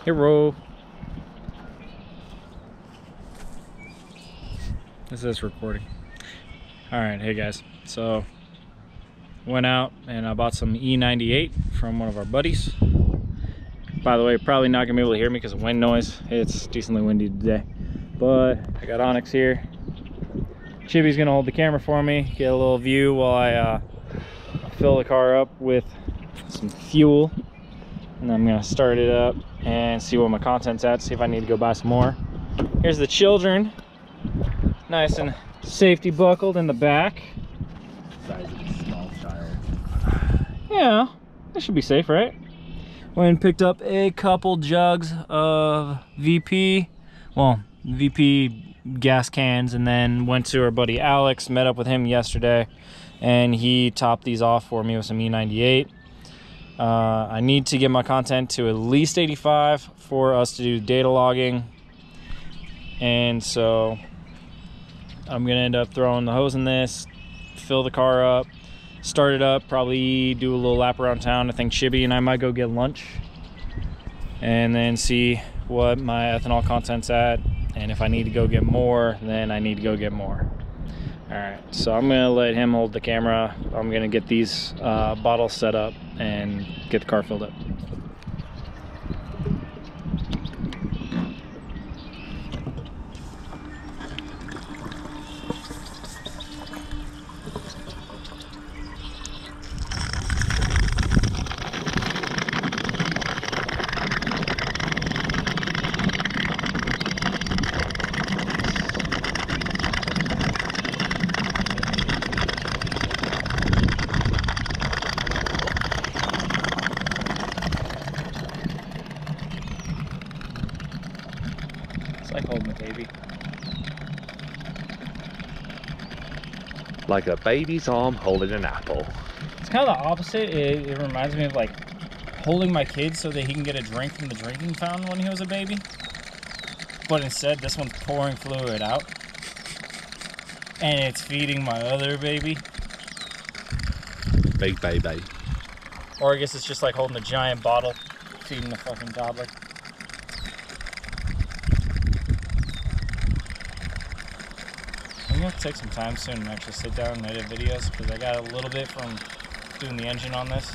Hero. This is recording. All right, hey guys. So went out and I bought some E98 from one of our buddies. By the way, probably not gonna be able to hear me because of wind noise. It's decently windy today. But I got Onyx here. Chibi's gonna hold the camera for me, get a little view while I fill the car up with some fuel. And I'm gonna start it up and see what my content's at, see if I need to go buy some more. Here's the children, nice and safety buckled in the back. Size of a small child. Yeah, that should be safe, right? Went and picked up a couple jugs of VP gas cans, and then went to our buddy Alex, met up with him yesterday, and he topped these off for me with some E98. I need to get my content to at least 85 for us to do data logging, and so I'm gonna end up throwing the hose in this, fill the car up, start it up, probably do a little lap around town. I think Chibi and I might go get lunch and then see what my ethanol content's at, and if I need to go get more, then I need to go get more. All right, so I'm gonna let him hold the camera. I'm gonna get these bottles set up and get the car filled up. Like holding a baby. Like a baby's arm holding an apple. It's kind of the opposite. It reminds me of like holding my kid so that he can get a drink from the drinking fountain when he was a baby. But instead, this one's pouring fluid out. And it's feeding my other baby. Big baby. Or I guess it's just like holding a giant bottle, feeding a fucking toddler. I'm gonna have to take some time soon and actually sit down and edit videos, because I got a little bit from doing the engine on this.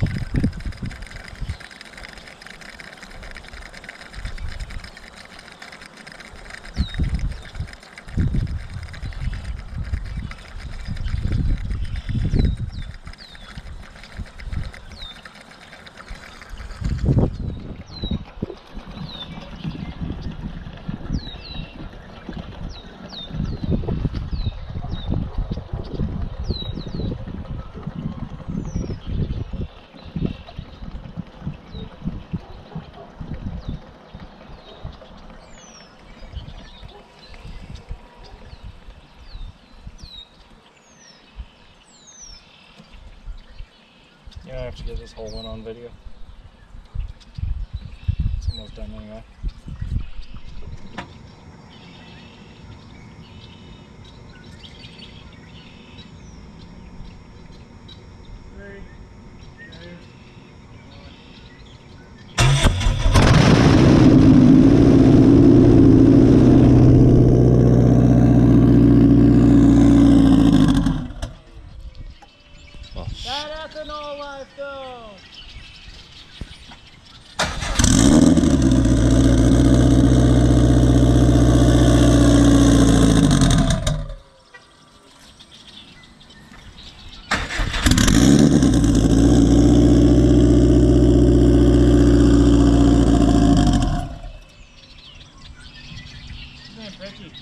You don't have to get this whole one on video. It's almost done anyway. That ethanol life though! Man, Ricky.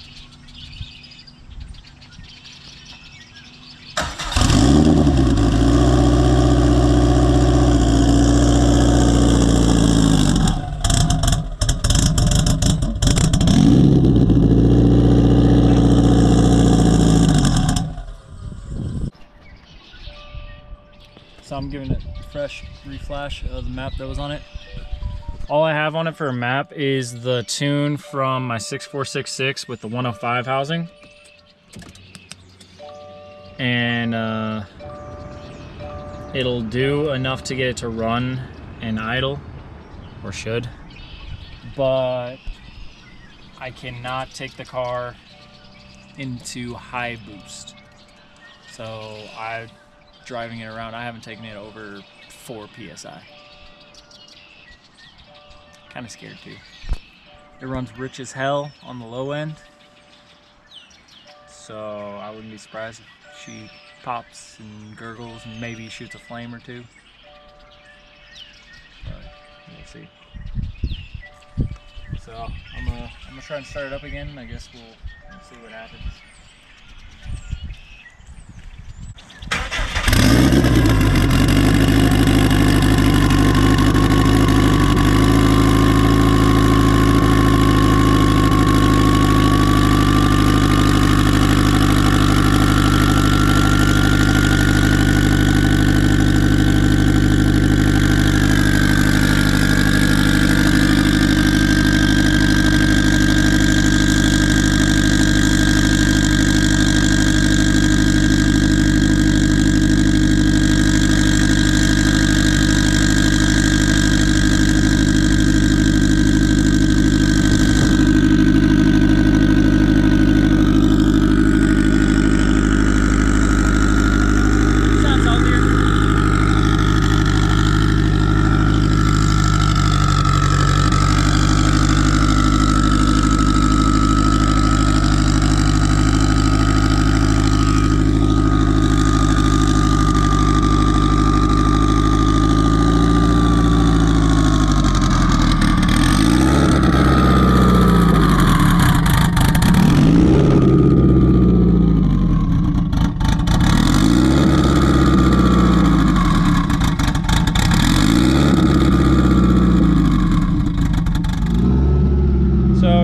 So I'm giving it a fresh reflash of the map that was on it. All I have on it for a map is the tune from my 6466 with the 105 housing. And it'll do enough to get it to run and idle, or should. but I cannot take the car into high boost. So I'm driving it around. I haven't taken it over 4 PSI. Kind of scared too. It runs rich as hell on the low end. So I wouldn't be surprised if she pops and gurgles and maybe shoots a flame or two. But we'll see. So I'm gonna try and start it up again. I guess we'll see what happens.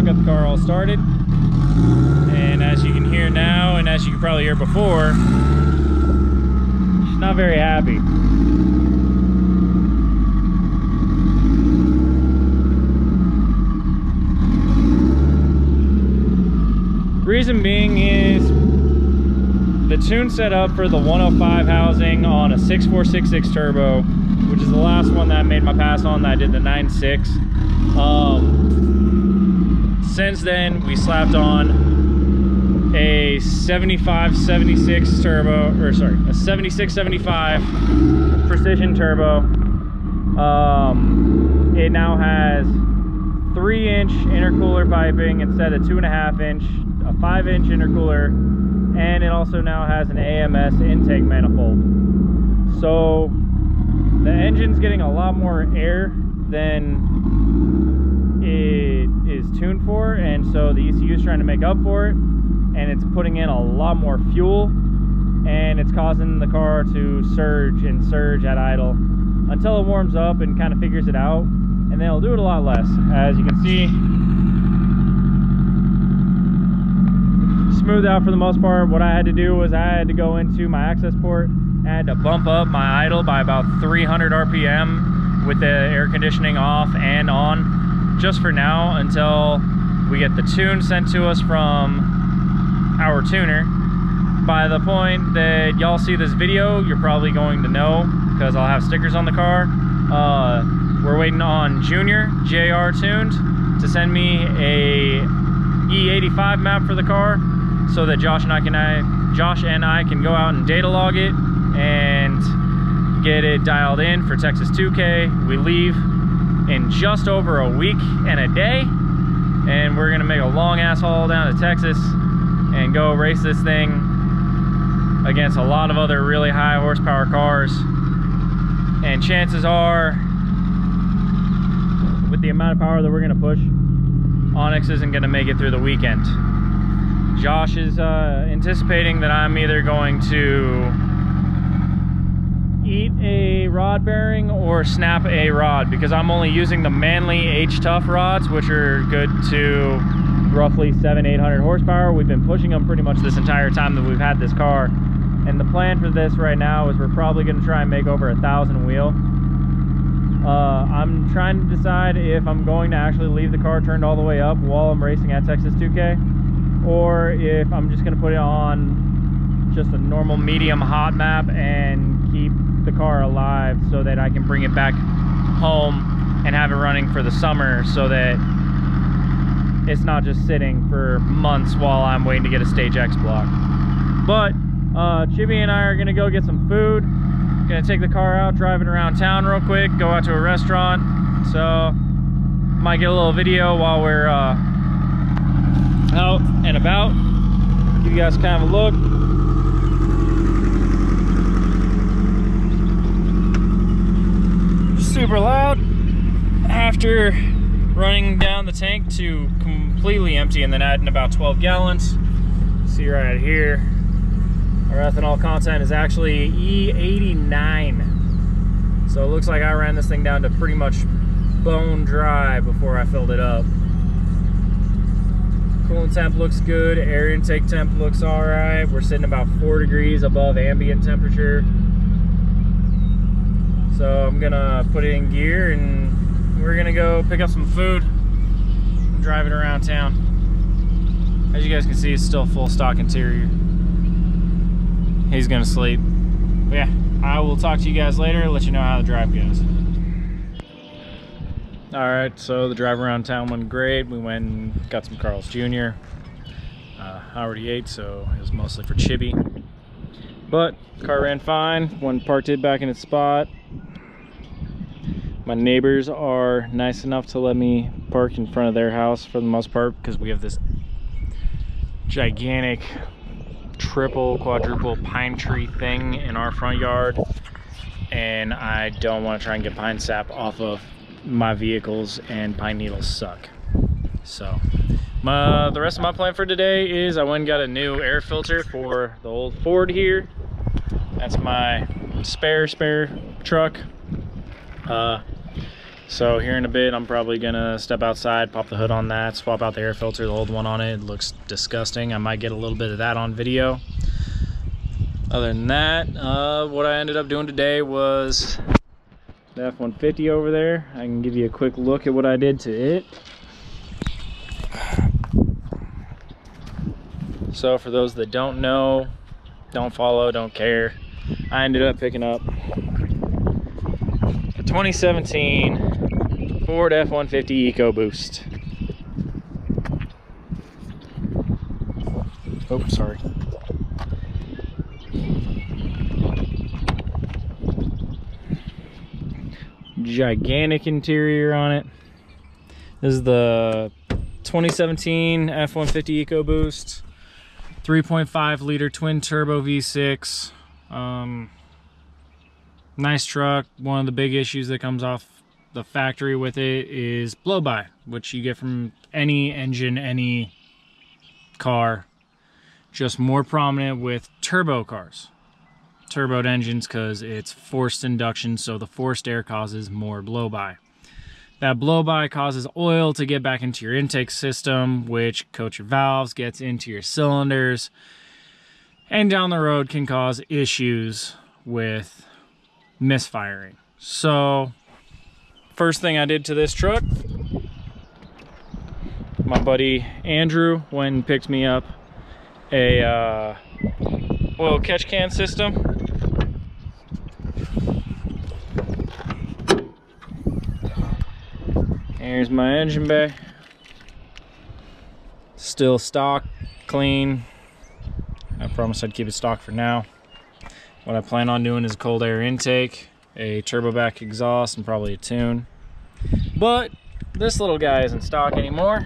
Got the car all started, and as you can hear now, and as you can probably hear before, she's not very happy. Reason being is the tune set up for the 105 housing on a 6466 turbo, which is the last one that I made my pass on. That I did the 9.6. Since then, we slapped on a 7576 turbo, or sorry, a 7675 precision turbo. It now has 3-inch intercooler piping instead of 2.5-inch, a 5-inch intercooler, and it also now has an AMS intake manifold. So the engine's getting a lot more air than it is tuned for, and so the ECU is trying to make up for it, and it's putting in a lot more fuel, and it's causing the car to surge and surge at idle until it warms up and kind of figures it out, and then it'll do it a lot less. As you can see, smooth out for the most part. What I had to do was I had to go into my access port. I had to bump up my idle by about 300 RPM with the air conditioning off and on, just for now, until we get the tune sent to us from our tuner. By the point that y'all see this video, you're probably going to know, because I'll have stickers on the car. We're waiting on Junior, Jrtuned, to send me a E85 map for the car, so that Josh and I can go out and data log it and get it dialed in for Texas 2K. We leave in just over a week and a day, and we're gonna make a long ass haul down to Texas and go race this thing against a lot of other really high horsepower cars. And chances are, with the amount of power that we're gonna push, Onyx isn't gonna make it through the weekend. Josh is anticipating that I'm either going to eat a rod bearing or snap a rod, because I'm only using the Manly H-Tough rods, which are good to roughly 700-800 horsepower. We've been pushing them pretty much this entire time that we've had this car, and the plan for this right now is we're probably going to try and make over 1,000 wheel. I'm trying to decide if I'm going to actually leave the car turned all the way up while I'm racing at Texas 2K, or if I'm just going to put it on just a normal medium hot map and keep the car alive so that I can bring it back home and have it running for the summer, so that it's not just sitting for months while I'm waiting to get a Stage X block. But Chibi and I are gonna go get some food. Gonna take the car out, drive it around town real quick, go out to a restaurant. So might get a little video while we're out and about. Give you guys kind of a look. Super loud. After running down the tank to completely empty and then adding about 12 gallons. See right here, our ethanol content is actually E89. So it looks like I ran this thing down to pretty much bone dry before I filled it up. Coolant temp looks good, air intake temp looks all right. We're sitting about 4 degrees above ambient temperature. So I'm gonna put it in gear and we're gonna go pick up some food and drive it around town. As you guys can see, it's still full stock interior. He's gonna sleep. But yeah, I will talk to you guys later, let you know how the drive goes. All right, so the drive around town went great. We went and got some Carl's Jr. I already ate, so it was mostly for Chibi. But car ran fine, went parked it back in its spot. My neighbors are nice enough to let me park in front of their house for the most part, because we have this gigantic triple, quadruple pine tree thing in our front yard, and I don't want to try and get pine sap off of my vehicles, and pine needles suck. So the rest of my plan for today is I went and got a new air filter for the old Ford here. That's my spare truck. So here in a bit I'm probably gonna step outside, pop the hood on that, swap out the air filter, the old one on it. It looks disgusting. I might get a little bit of that on video. Other than that, what I ended up doing today was the F-150 over there. I can give you a quick look at what I did to it. So for those that don't know, don't follow, don't care, I ended up picking up the 2017 Ford F-150 EcoBoost. Oh, sorry. Gigantic interior on it. This is the 2017 F-150 EcoBoost, 3.5 liter twin turbo V6. Nice truck. One of the big issues that comes off the factory with it is blow-by, which you get from any engine, any car. Just more prominent with turbo cars. Turboed engines, because it's forced induction, so the forced air causes more blow-by. That blow-by causes oil to get back into your intake system, which coats your valves, gets into your cylinders, and down the road can cause issues with misfiring. So first thing I did to this truck, my buddy Andrew went and picked me up a oil catch can system. Here's my engine bay. Still stock, clean. I promised I'd keep it stock for now. What I plan on doing is a cold air intake, a turbo back exhaust, and probably a tune. But this little guy isn't stock anymore.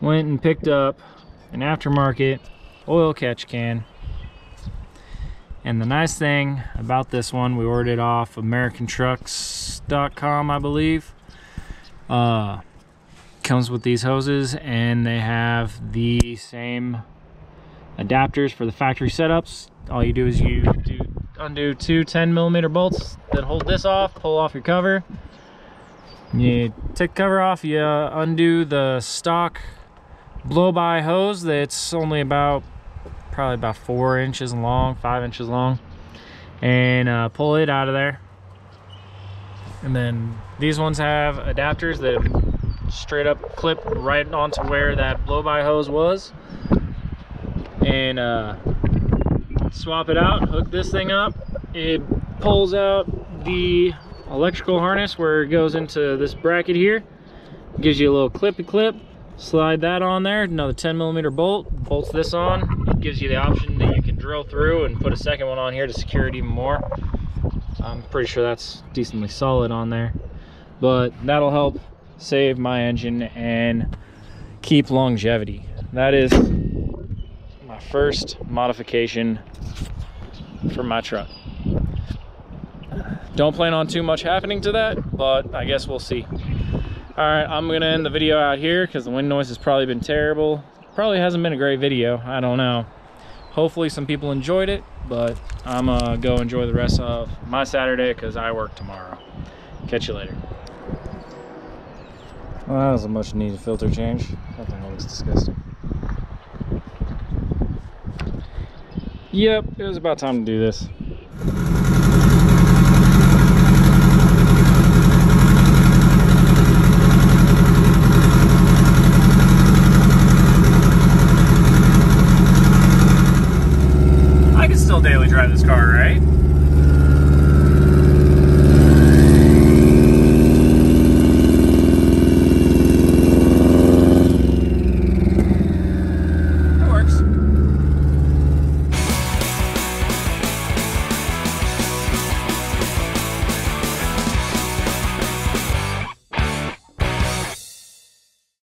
Went and picked up an aftermarket oil catch can. And the nice thing about this one, we ordered it off americantrucks.com, I believe. Comes with these hoses, and they have the same adapters for the factory setups. All you do is undo two 10mm bolts that hold this off, pull off your cover. You take the cover off, you undo the stock blow-by hose that's only probably about 4 inches long, 5 inches long, and pull it out of there. And then these ones have adapters that straight up clip right onto where that blow-by hose was, and swap it out, hook this thing up. It pulls out the electrical harness where it goes into this bracket here, Gives you a little clippy clip. Slide that on there, another 10mm bolt, bolts this on. It gives you the option that you can drill through and put a second one on here to secure it even more. I'm pretty sure that's decently solid on there, but that'll help save my engine and keep longevity. That is my first modification for my truck. Don't plan on too much happening to that, but I guess we'll see. All right, I'm gonna end the video out here because the wind noise has probably been terrible. Probably hasn't been a great video, I don't know. Hopefully some people enjoyed it, but I'm gonna go enjoy the rest of my Saturday because I work tomorrow. Catch you later. Well, that was a much needed filter change. That thing looks disgusting. Yep, it was about time to do this.